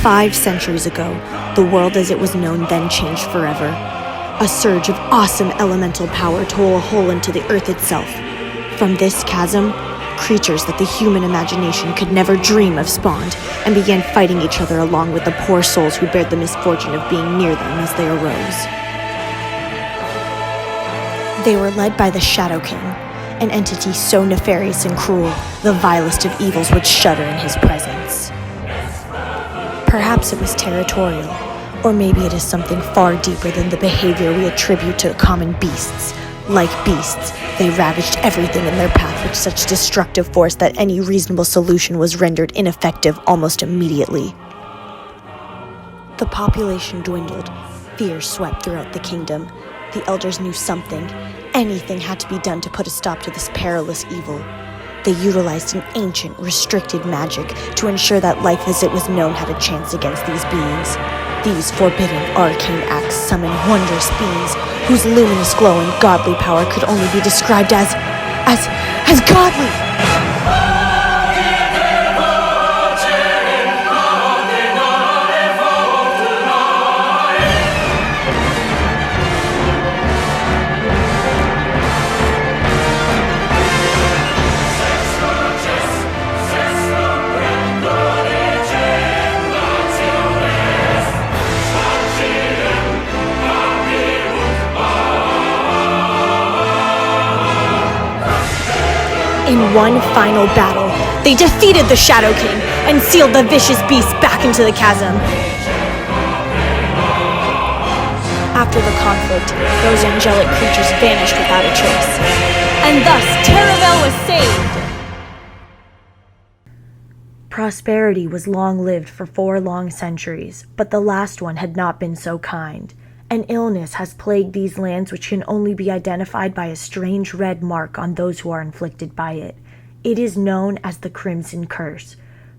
5 centuries ago, the world as it was known then changed forever. A surge of awesome elemental power tore a hole into the earth itself. From this chasm, creatures that the human imagination could never dream of spawned and began fighting each other along with the poor souls who bared the misfortune of being near them as they arose. They were led by the Shadow King, an entity so nefarious and cruel, the vilest of evils would shudder in his presence. Perhaps it was territorial, or maybe it is something far deeper than the behavior we attribute to common beasts. Like beasts, they ravaged everything in their path with such destructive force that any reasonable solution was rendered ineffective almost immediately. The population dwindled. Fear swept throughout the kingdom. The elders knew something. Anything had to be done to put a stop to this perilous evil. They utilized an ancient, restricted magic to ensure that life as it was known had a chance against these beings. These forbidden arcane acts summoned wondrous beings whose luminous glow and godly power could only be described as godly. In one final battle, they defeated the Shadow King and sealed the vicious beast back into the chasm. After the conflict, those angelic creatures vanished without a trace. And thus, Terravale was saved! Prosperity was long-lived for 4 long centuries, but the last one had not been so kind. An illness has plagued these lands which can only be identified by a strange red mark on those who are inflicted by it. It is known as the Crimson Curse.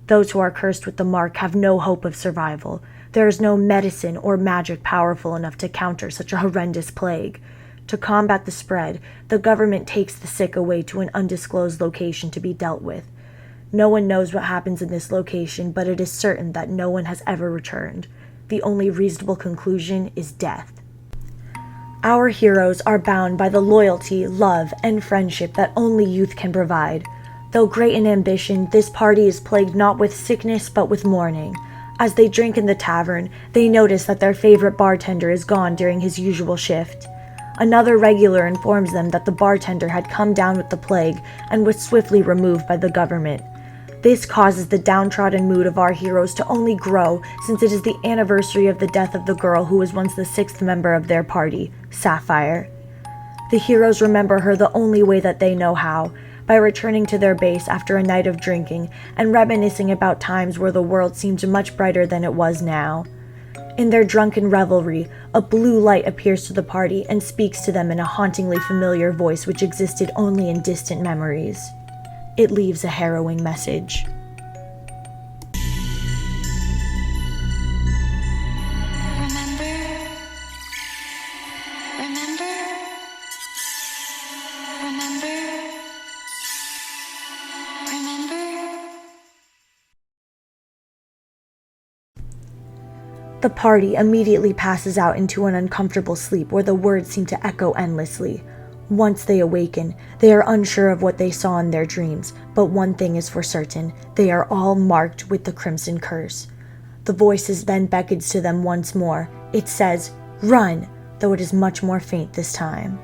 Those who are cursed with the mark have no hope of survival. There is no medicine or magic powerful enough to counter such a horrendous plague. To combat the spread, the government takes the sick away to an undisclosed location to be dealt with. No one knows what happens in this location, but it is certain that no one has ever returned. The only reasonable conclusion is death. Our heroes are bound by the loyalty, love, and friendship that only youth can provide. Though great in ambition, this party is plagued not with sickness but with mourning. As they drink in the tavern, they notice that their favorite bartender is gone during his usual shift. Another regular informs them that the bartender had come down with the plague and was swiftly removed by the government. This causes the downtrodden mood of our heroes to only grow, since it is the anniversary of the death of the girl who was once the 6th member of their party, Sapphire. The heroes remember her the only way that they know how, by returning to their base after a night of drinking and reminiscing about times where the world seemed much brighter than it was now. In their drunken revelry, a blue light appears to the party and speaks to them in a hauntingly familiar voice which existed only in distant memories. It leaves a harrowing message. The party immediately passes out into an uncomfortable sleep where the words seem to echo endlessly. Once they awaken, they are unsure of what they saw in their dreams, but one thing is for certain, they are all marked with the Crimson Curse. The voices then beckons to them once more. It says, "Run," though it is much more faint this time.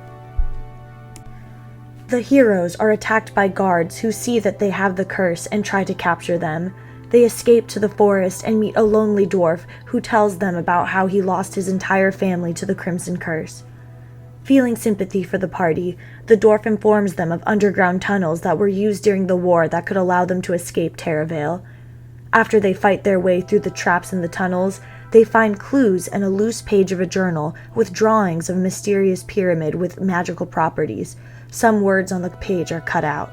The heroes are attacked by guards who see that they have the curse and try to capture them. They escape to the forest and meet a lonely dwarf who tells them about how he lost his entire family to the Crimson Curse. Feeling sympathy for the party, the dwarf informs them of underground tunnels that were used during the war that could allow them to escape Terravale. After they fight their way through the traps in the tunnels, they find clues and a loose page of a journal with drawings of a mysterious pyramid with magical properties. Some words on the page are cut out.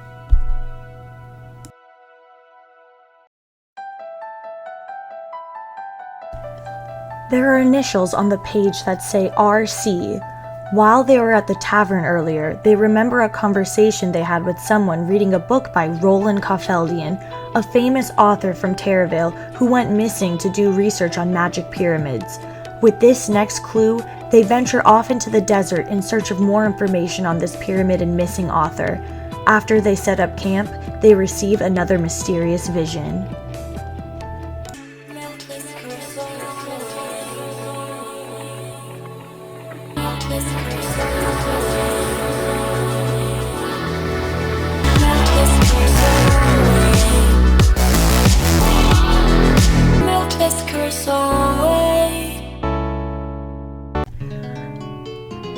There are initials on the page that say RC. While they were at the tavern earlier, they remember a conversation they had with someone reading a book by Roland Koffeldian, a famous author from Terravale who went missing to do research on magic pyramids. With this next clue, they venture off into the desert in search of more information on this pyramid and missing author. After they set up camp, they receive another mysterious vision.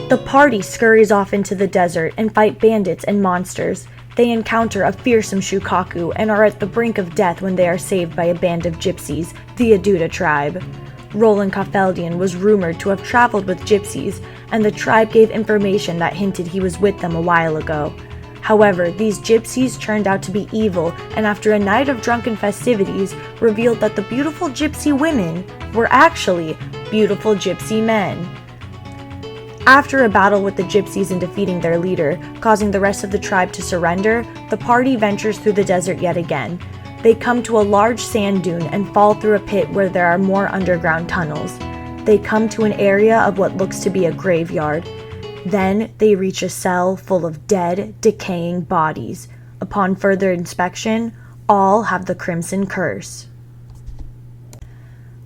The party scurries off into the desert and fight bandits and monsters. They encounter a fearsome Shukaku and are at the brink of death when they are saved by a band of gypsies, the Aduda tribe. Roland Koffeldian was rumored to have traveled with gypsies, and the tribe gave information that hinted he was with them a while ago. However, these gypsies turned out to be evil, and after a night of drunken festivities, revealed that the beautiful gypsy women were actually beautiful gypsy men. After a battle with the gypsies and defeating their leader, causing the rest of the tribe to surrender, the party ventures through the desert yet again. They come to a large sand dune and fall through a pit where there are more underground tunnels. They come to an area of what looks to be a graveyard. Then they reach a cell full of dead, decaying bodies. Upon further inspection, all have the Crimson Curse.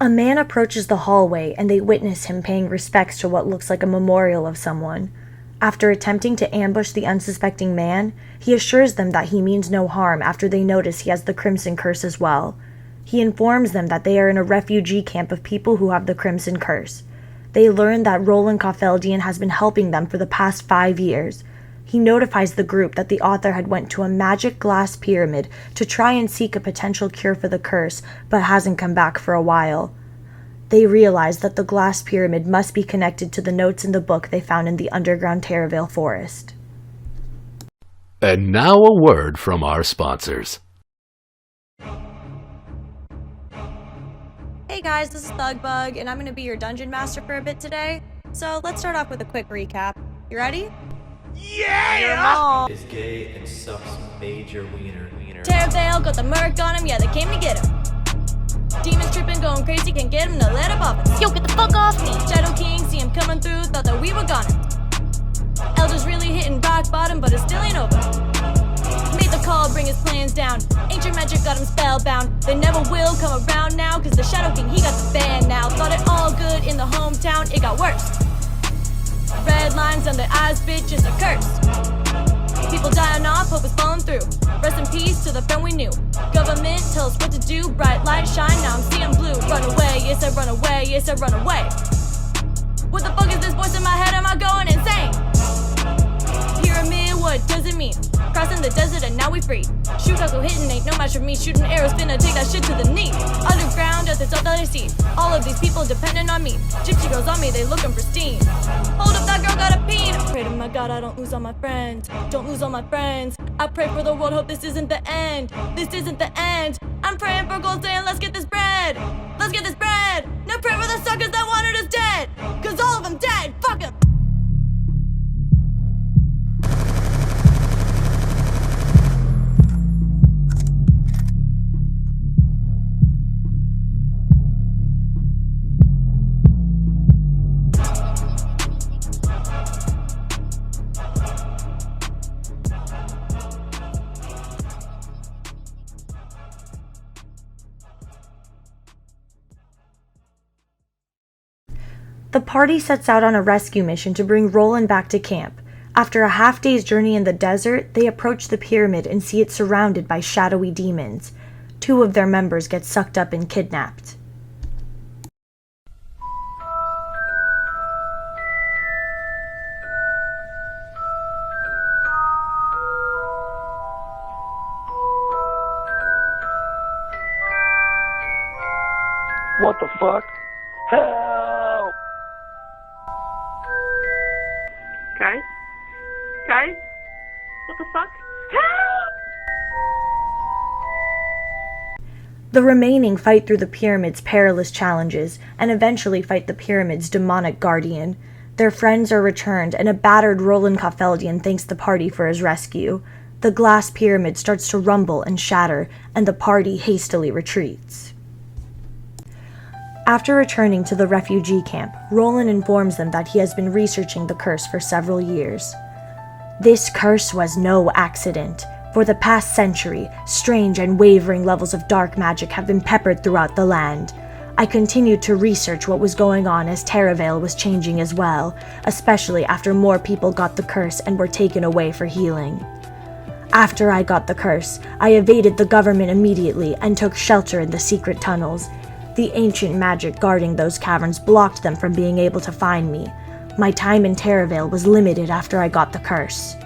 A man approaches the hallway and they witness him paying respects to what looks like a memorial of someone. After attempting to ambush the unsuspecting man, he assures them that he means no harm after they notice he has the Crimson Curse as well. He informs them that they are in a refugee camp of people who have the Crimson Curse. They learn that Roland Koffeldian has been helping them for the past 5 years. He notifies the group that the author had went to a magic glass pyramid to try and seek a potential cure for the curse, but hasn't come back for a while. They realize that the glass pyramid must be connected to the notes in the book they found in the underground Terravale forest. And now a word from our sponsors. Hey guys, this is Thugbug, and I'm going to be your dungeon master for a bit today. So let's start off with a quick recap. You ready? Yeah! Your mom Is gay and sucks major wiener. Terravale got the merc on him, yeah, they came to get him. Demons tripping, going crazy, can't get him to let him off us. Yo, get the fuck off me! Shadow King, see him coming through, thought that we were gone. Elder's really hitting rock bottom, but it still ain't over. Made the call, bring his plans down. Ancient magic got him spellbound. They never will come around now, cause the Shadow King, he got the ban now. Thought it all good in the hometown, it got worse. Red lines on their eyes, bitch, just a curse. People dying off, hope is falling through. Rest in peace to the friend we knew. Government tell us what to do. Bright light shine, now I'm seeing blue. Run away, yes I run away, yes I run away. What the fuck is this voice in my head? Am I going insane? Pyramid, what does it mean? Crossing the desert and now we free. Shukaku hitting ain't no match for me. Shooting arrows, finna take that shit to the knee. Underground, that's all that I see. All of these people depending on me. Gypsy girls on me, they looking pristine. Hold up, that girl got a peen. Pray to my God I don't lose all my friends. Don't lose all my friends. I pray for the world, hope this isn't the end. This isn't the end. I'm praying for gold saying let's get this bread. Let's get this bread. Now pray for the suckers that wanted us dead. Cause all of them dead. Fuck them. The party sets out on a rescue mission to bring Roland back to camp. After a half-day's journey in the desert, they approach the pyramid and see it surrounded by shadowy demons. 2 of their members get sucked up and kidnapped. What the fuck? Help! Guys? What the fuck? Help! The remaining fight through the pyramid's perilous challenges and eventually fight the pyramid's demonic guardian. Their friends are returned, and a battered Roland Koffeldian thanks the party for his rescue. The glass pyramid starts to rumble and shatter, and the party hastily retreats. After returning to the refugee camp, Roland informs them that he has been researching the curse for several years. This curse was no accident. For the past century, strange and wavering levels of dark magic have been peppered throughout the land. I continued to research what was going on as Terravale was changing as well, especially after more people got the curse and were taken away for healing. After I got the curse, I evaded the government immediately and took shelter in the secret tunnels. The ancient magic guarding those caverns blocked them from being able to find me. My time in Terravale was limited after I got the curse.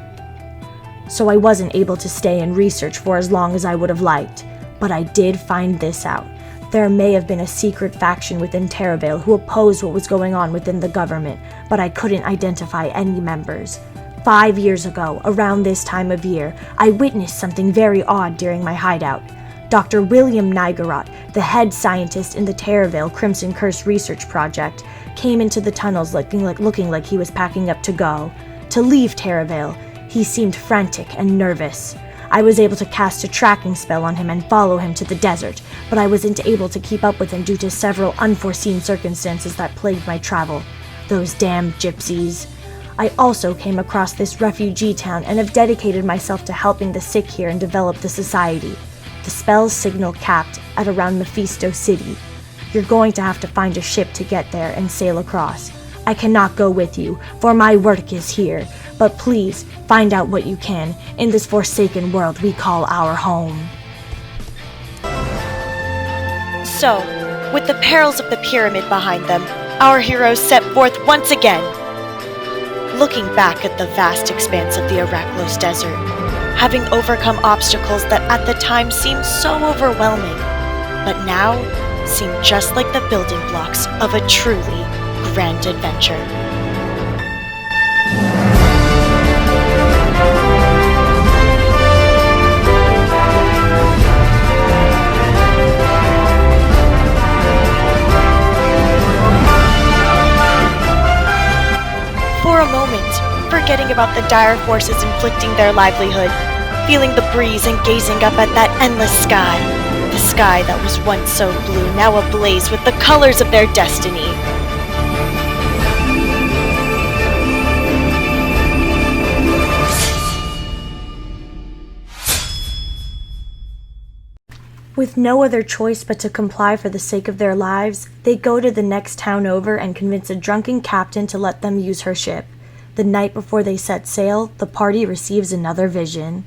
So I wasn't able to stay and research for as long as I would have liked, but I did find this out. There may have been a secret faction within Terravale who opposed what was going on within the government, but I couldn't identify any members. 5 years ago, around this time of year, I witnessed something very odd during my hideout. Dr. William Nigerot, the head scientist in the Terravale Crimson Curse Research Project, came into the tunnels looking like he was packing up to go. To leave Terravale, he seemed frantic and nervous. I was able to cast a tracking spell on him and follow him to the desert, but I wasn't able to keep up with him due to several unforeseen circumstances that plagued my travel. Those damn gypsies. I also came across this refugee town and have dedicated myself to helping the sick here and develop the society. The spell's signal capped at around Mephisto City. You're going to have to find a ship to get there and sail across. I cannot go with you, for my work is here, but please find out what you can in this forsaken world we call our home. So, with the perils of the pyramid behind them, our heroes set forth once again. Looking back at the vast expanse of the Arachlos Desert, having overcome obstacles that at the time seemed so overwhelming, but now seem just like the building blocks of a truly grand adventure. For a moment, forgetting about the dire forces inflicting their livelihood, feeling the breeze and gazing up at that endless sky. The sky that was once so blue, now ablaze with the colors of their destiny. With no other choice but to comply for the sake of their lives, they go to the next town over and convince a drunken captain to let them use her ship. The night before they set sail, the party receives another vision.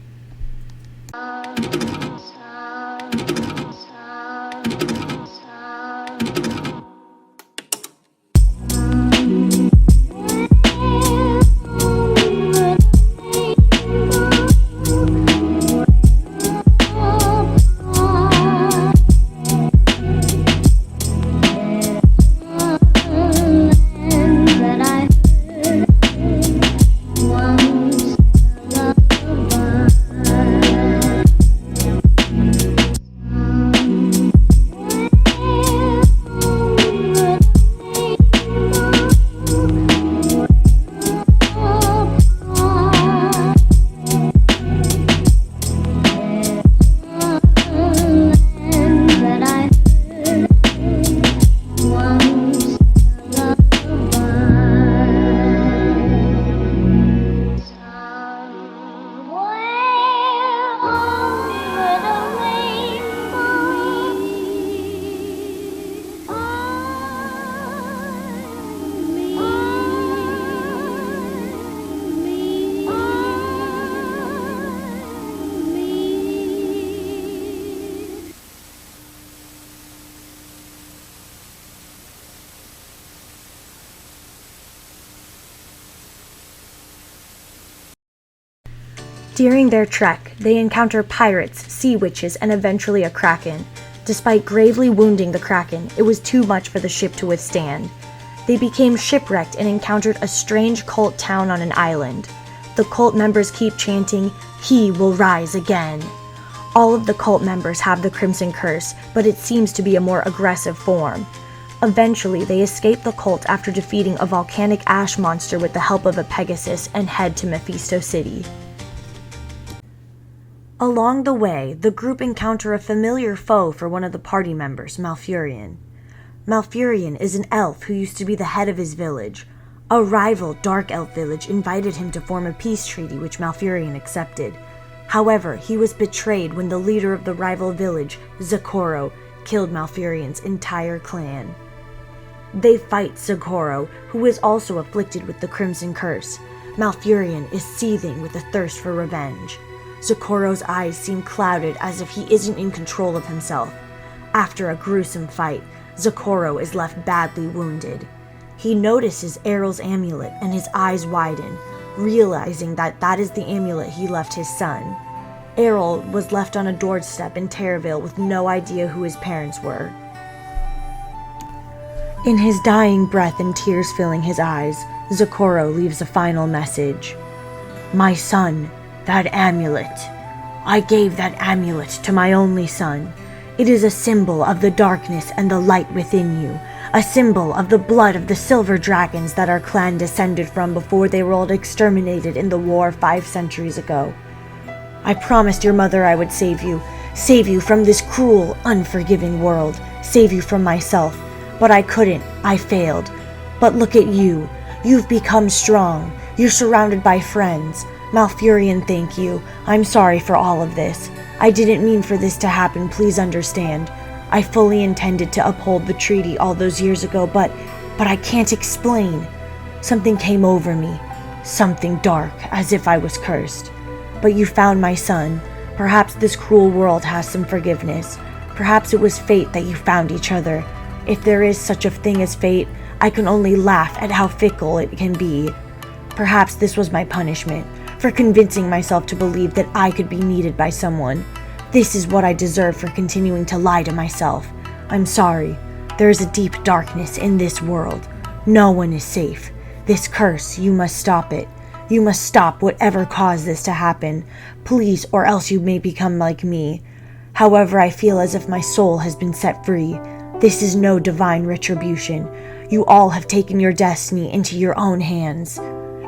During their trek, they encounter pirates, sea witches, and eventually a kraken. Despite gravely wounding the kraken, it was too much for the ship to withstand. They became shipwrecked and encountered a strange cult town on an island. The cult members keep chanting, "He will rise again." All of the cult members have the Crimson Curse, but it seems to be a more aggressive form. Eventually, they escape the cult after defeating a volcanic ash monster with the help of a Pegasus and head to Mephisto City. Along the way, the group encounter a familiar foe for one of the party members, Malfurion. Malfurion is an elf who used to be the head of his village. A rival Dark Elf village invited him to form a peace treaty which Malfurion accepted. However, he was betrayed when the leader of the rival village, Zakoro, killed Malfurion's entire clan. They fight Zakoro, who is also afflicted with the Crimson Curse. Malfurion is seething with a thirst for revenge. Zakoro's eyes seem clouded as if he isn't in control of himself. After a gruesome fight, Zakoro is left badly wounded. He notices Errol's amulet and his eyes widen, realizing that that is the amulet he left his son. Errol was left on a doorstep in Terraville with no idea who his parents were. In his dying breath and tears filling his eyes, Zakoro leaves a final message. "My son, that amulet. I gave that amulet to my only son. It is a symbol of the darkness and the light within you, a symbol of the blood of the silver dragons that our clan descended from before they were all exterminated in the war 5 centuries ago. I promised your mother I would save you from this cruel, unforgiving world, save you from myself, but I couldn't, I failed. But look at you, you've become strong, you're surrounded by friends. Malfurion, thank you, I'm sorry for all of this. I didn't mean for this to happen, please understand. I fully intended to uphold the treaty all those years ago, but I can't explain. Something came over me, something dark, as if I was cursed. But you found my son. Perhaps this cruel world has some forgiveness. Perhaps it was fate that you found each other. If there is such a thing as fate, I can only laugh at how fickle it can be. Perhaps this was my punishment, for convincing myself to believe that I could be needed by someone. This is what I deserve for continuing to lie to myself. I'm sorry. There is a deep darkness in this world. No one is safe. This curse, you must stop it. You must stop whatever caused this to happen. Please, or else you may become like me. However, I feel as if my soul has been set free. This is no divine retribution. You all have taken your destiny into your own hands.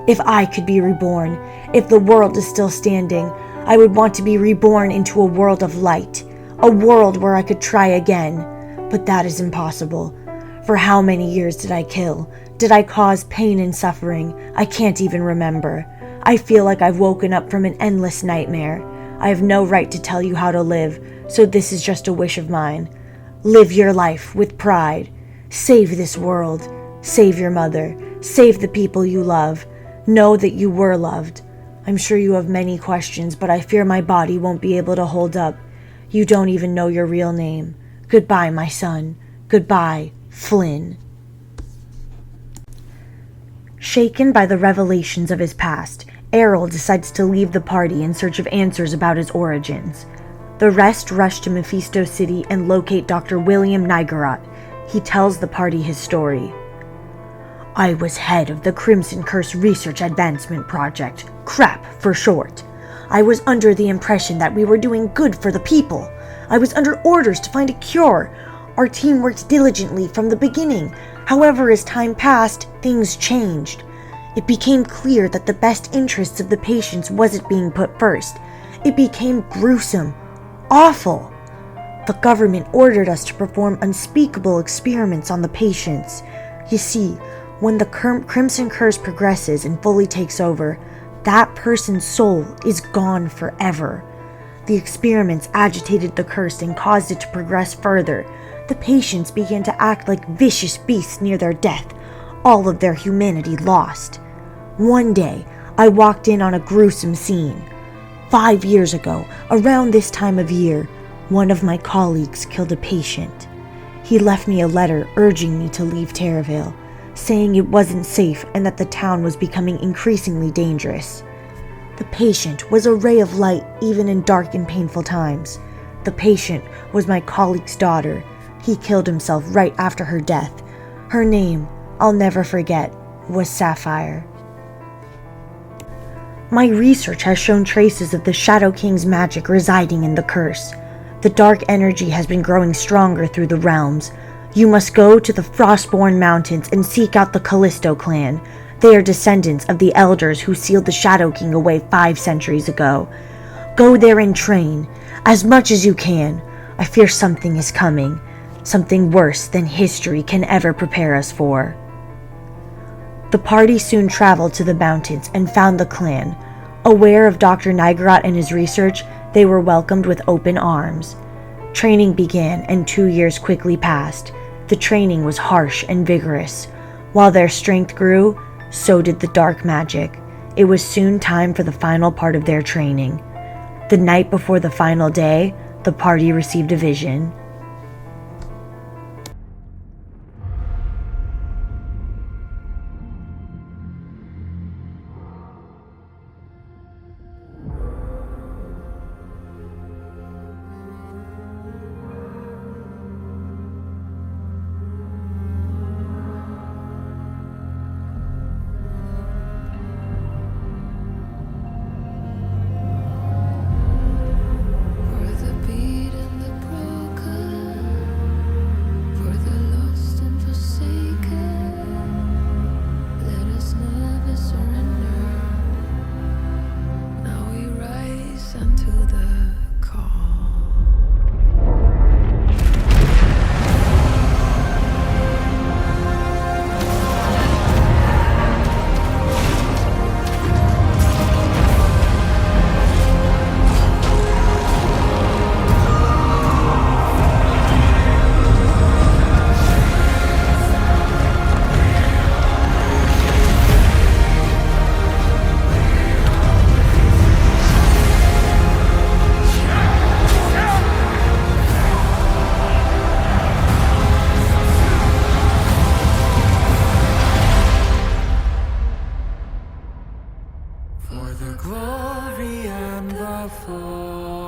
If I could be reborn, if the world is still standing, I would want to be reborn into a world of light, a world where I could try again. But that is impossible. For how many years did I kill? Did I cause pain and suffering? I can't even remember. I feel like I've woken up from an endless nightmare. I have no right to tell you how to live, so this is just a wish of mine. Live your life with pride. Save this world. Save your mother. Save the people you love. Know that you were loved. I'm sure you have many questions, but I fear my body won't be able to hold up. You don't even know your real name. Goodbye, my son. Goodbye, Flynn." Shaken by the revelations of his past, Errol decides to leave the party in search of answers about his origins. The rest rush to Mephisto City and locate Dr. William Nigerot. He tells the party his story. "I was head of the Crimson Curse Research Advancement Project, CRAP for short. I was under the impression that we were doing good for the people. I was under orders to find a cure. Our team worked diligently from the beginning. However, as time passed, things changed. It became clear that the best interests of the patients wasn't being put first. It became gruesome, awful. The government ordered us to perform unspeakable experiments on the patients. You see, when the Crimson Curse progresses and fully takes over, that person's soul is gone forever. The experiments agitated the curse and caused it to progress further. The patients began to act like vicious beasts near their death, all of their humanity lost. One day, I walked in on a gruesome scene. 5 years ago, around this time of year, one of my colleagues killed a patient. He left me a letter urging me to leave Terraville, saying it wasn't safe and that the town was becoming increasingly dangerous. The patient was a ray of light even in dark and painful times. The patient was my colleague's daughter. He killed himself right after her death. Her name, I'll never forget, was Sapphire. My research has shown traces of the Shadow King's magic residing in the curse. The dark energy has been growing stronger through the realms. You must go to the Frostborn Mountains and seek out the Callisto clan. They are descendants of the elders who sealed the Shadow King away 5 centuries ago. Go there and train, as much as you can. I fear something is coming, something worse than history can ever prepare us for. The party soon traveled to the mountains and found the clan. Aware of Dr. Nygrat and his research, they were welcomed with open arms. Training began, and 2 years quickly passed. The training was harsh and vigorous. While their strength grew, so did the dark magic. It was soon time for the final part of their training. The night before the final day, the party received a vision. For the beat and the broken, for the lost and forsaken, let us never surrender. Now we rise unto the call. For the glory and the fall.